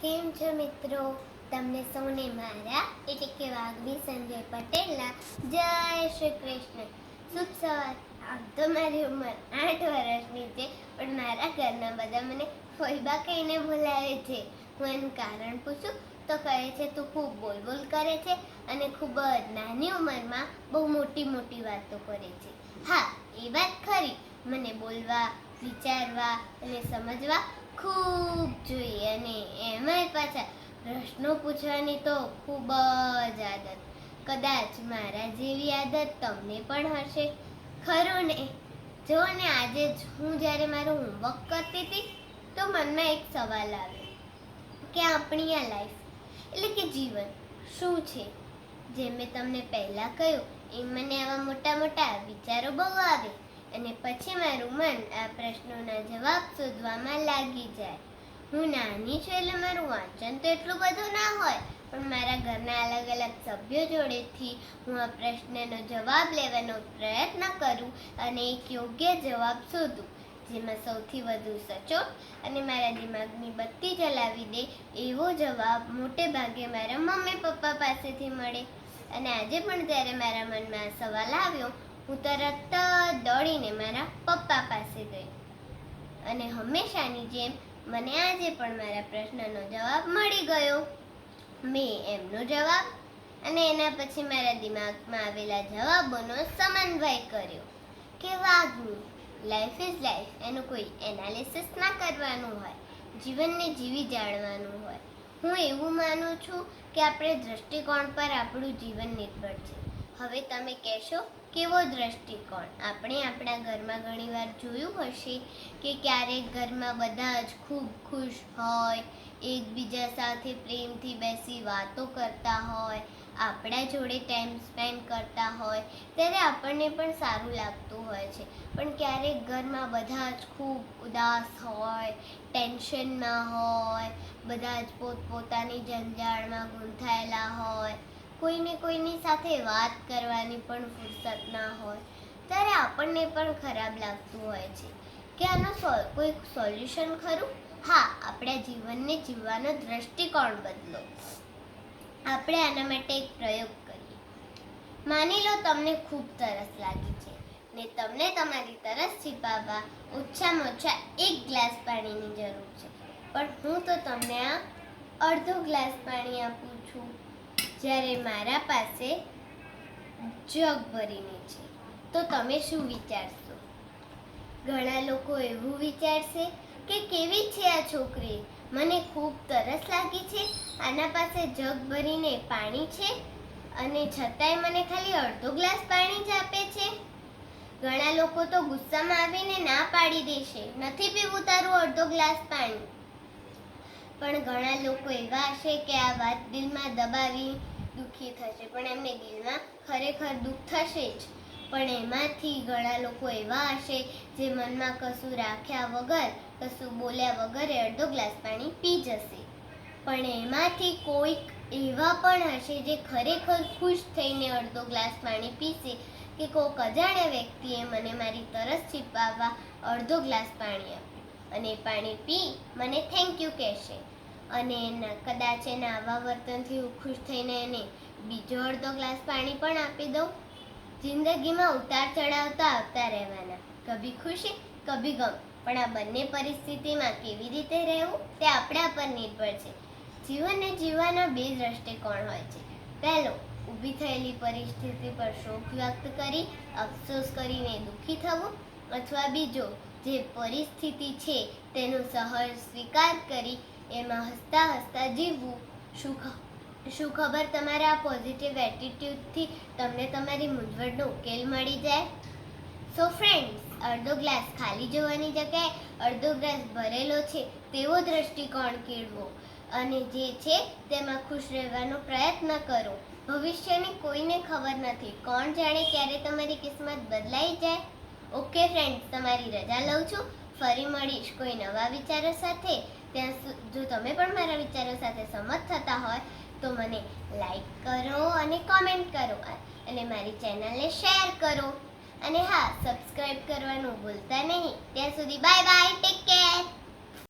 કેમ છો મિત્રો? તમને સૌને મારા એટલે કે વાઘવી સંજય પટેલના જય શ્રી કૃષ્ણ. શુભ સવાર. આમ તો મારી ઉંમર 8 વર્ષની છે, પણ મારા ઘરના બધા મને ફોઈબા કહીને બોલાવે છે. હું એનું કારણ પૂછું તો કહે છે તું ખૂબ બોલ બોલ કરે છે અને ખૂબ જ નાની ઉંમરમાં બહુ મોટી મોટી વાતો કરે છે. હા, એ વાત ખરી. મને બોલવા, વિચારવા અને સમજવા ખૂબ જોઈએ, અને એમાંય પાછા પ્રશ્નો પૂછવાની તો ખૂબ જ આદત. કદાચ મારા જેવી આદત તમને પણ હશે, ખરું ને? જો ને આજે જ હું જ્યારે મારું હોમવર્ક કરતી હતી તો મનમાં એક સવાલ આવ્યો કે આપણી આ લાઈફ એટલે કે જીવન શું છે? જેમ મેં તમને પહેલાં કહ્યું એમ મને આવા મોટા મોટા વિચારો બહુ આવે, અને પછી મારું મન આ પ્રશ્નોના જવાબ શોધવામાં લાગી જાય. હું નાની છું એટલે મારું વાંચન તો એટલું બધું ના હોય, પણ મારા ઘરના અલગ અલગ સભ્યો જોડેથી હું આ પ્રશ્નનો જવાબ લેવાનો પ્રયત્ન કરું અને એક યોગ્ય જવાબ શોધું, જેમાં સૌથી વધુ સચોટ અને મારા દિમાગની બત્તી જલાવી દે એવો જવાબ મોટે ભાગે મારા મમ્મી પપ્પા પાસેથી મળે. અને આજે પણ જ્યારે મારા મનમાં આ સવાલ આવ્યો, હું તરત જ દોડીને મારા પપ્પા પાસે ગઈ, અને હંમેશાની જેમ મને આજે પણ મારા પ્રશ્નનો જવાબ મળી ગયો. મેં એમનો જવાબ અને એના પછી મારા દિમાગમાં આવેલા જવાબોનો સમન્વય કર્યો કે વાઘની લાઈફ ઇઝ લાઈફ, એનું કોઈ એનાલિસિસ ના કરવાનું હોય, જીવનને જીવી જાણવાનું હોય. હું એવું માનું છું કે આપણે દ્રષ્ટિકોણ પર આપણું જીવન નિર્ભર છે. હવે તમે કહેશો કેવો દ્રષ્ટિકોણ? આપણે આપણા ઘરમાં ઘણીવાર જોયું હશે કે ક્યારેક ઘરમાં બધા જ ખૂબ ખુશ હોય, એકબીજા સાથે પ્રેમથી બેસી વાતો કરતા હોય, આપણા જોડે ટાઈમ સ્પેન્ડ કરતા હોય, ત્યારે આપણને પણ સારું લાગતું હોય છે. પણ ક્યારેક ઘરમાં બધા જ ખૂબ ઉદાસ હોય, ટેન્શનમાં હોય, બધા જ પોતપોતાની જંજાળમાં ગૂંથાયેલા હોય, કોઈને કોઈની સાથે વાત કરવાની પણ ફુરસત ના હોય, ત્યારે આપણને પણ ખરાબ લાગતું હોય છે કે આનો કોઈ સોલ્યુશન ખરું? હા, આપણા જીવનને જીવવાનો દ્રષ્ટિકોણ બદલો. આપણે આના માટે એક પ્રયોગ કરીએ. માની લો તમને ખૂબ તરસ લાગી છે ને તમને તમારી તરસ છીપાવવા ઓછામાં ઓછા 1 ગ્લાસ પાણીની જરૂર છે, પણ હું તો તમને આ અડધો ગ્લાસ પાણી આપું છું, જ્યારે મારા પાસે જગ ભરીને છે. તો તમે શું વિચારશો? ઘણા લોકો એવું વિચારશે કે કેવી છે આ છોકરી, મને ખૂબ તરસ લાગી છે, આના પાસે જગ ભરીને પાણી છે અને છતાંય મને ખાલી અડધો ગ્લાસ પાણી જ આપે છે. ઘણા લોકો તો ગુસ્સામાં આવીને ના પાડી દેશે, નથી પીવું તારું અડધો ગ્લાસ પાણી. પણ ઘણા લોકો એવા હશે કે આ વાત દિલમાં દબાવી દુઃખી થશે, પણ એમને દિલમાં ખરેખર દુઃખ થશે જ. પણ એમાંથી ઘણા લોકો એવા હશે જે મનમાં કશું રાખ્યા વગર, કશું બોલ્યા વગર અડધો ગ્લાસ પાણી પી જશે. પણ એમાંથી કોઈક એવા પણ હશે જે ખરેખર ખુશ થઈને અડધો ગ્લાસ પાણી પીશે કે કોઈક અજાણ્યા વ્યક્તિએ મને મારી તરસ છીપાવવા અડધો ગ્લાસ પાણી આપ્યું, અને પાણી પી મને થેન્ક યુ કહેશે. અને કદાચ એના આવા વર્તનથી હું ખુશ થઈને એને બીજો અડધો ગ્લાસ પાણી પણ આપી દઉં. જિંદગીમાં ઉતાર ચઢાવ તો આવતા રહેવાના, કભી ખુશી કભી ગમ, પણ આ બંને પરિસ્થિતિમાં કેવી રીતે રહેવું તે આપણા પર નિર્ભર છે. જીવનને જીવવાના 2 દ્રષ્ટિકોણ હોય છે. પહેલો, ઊભી થયેલી પરિસ્થિતિ પર શોક વ્યક્ત કરી અફસોસ કરીને દુઃખી થવું, અથવા બીજો, જે પરિસ્થિતિ છે તેનો સહજ સ્વીકાર કરી એમાં હસતા હસતા જીવવું. શું ખબર તમારા આ પોઝિટિવ એટીટ્યુડથી તમને તમારી મૂંઝવણનો ઉકેલ મળી જાય. સો ફ્રેન્ડ્સ, અડધો ગ્લાસ ખાલી જોવાની જગ્યાએ અડધો ગ્લાસ ભરેલો છે તેવો દ્રષ્ટિકોણ કેળવો, અને જે છે તેમાં ખુશ રહેવાનો પ્રયત્ન કરો. ભવિષ્યની કોઈને ખબર નથી, કોણ જાણે ક્યારે તમારી કિસ્મત બદલાઈ જાય. ઓકે ફ્રેન્ડ્સ, તમારી રજા લઉં છું. ફરી મળીશ કોઈ નવા વિચારો સાથે. ત્યાં જો તમે પણ મારા વિચારો સાથે સહમત થતા હોય તો મને લાઈક કરો અને કોમેન્ટ કરો, અને મારી ચેનલને શેર કરો, અને હા, સબસ્ક્રાઈબ કરવાનું ભૂલતા નહીં. ત્યાં સુધી બાય બાય, ટેક કેર.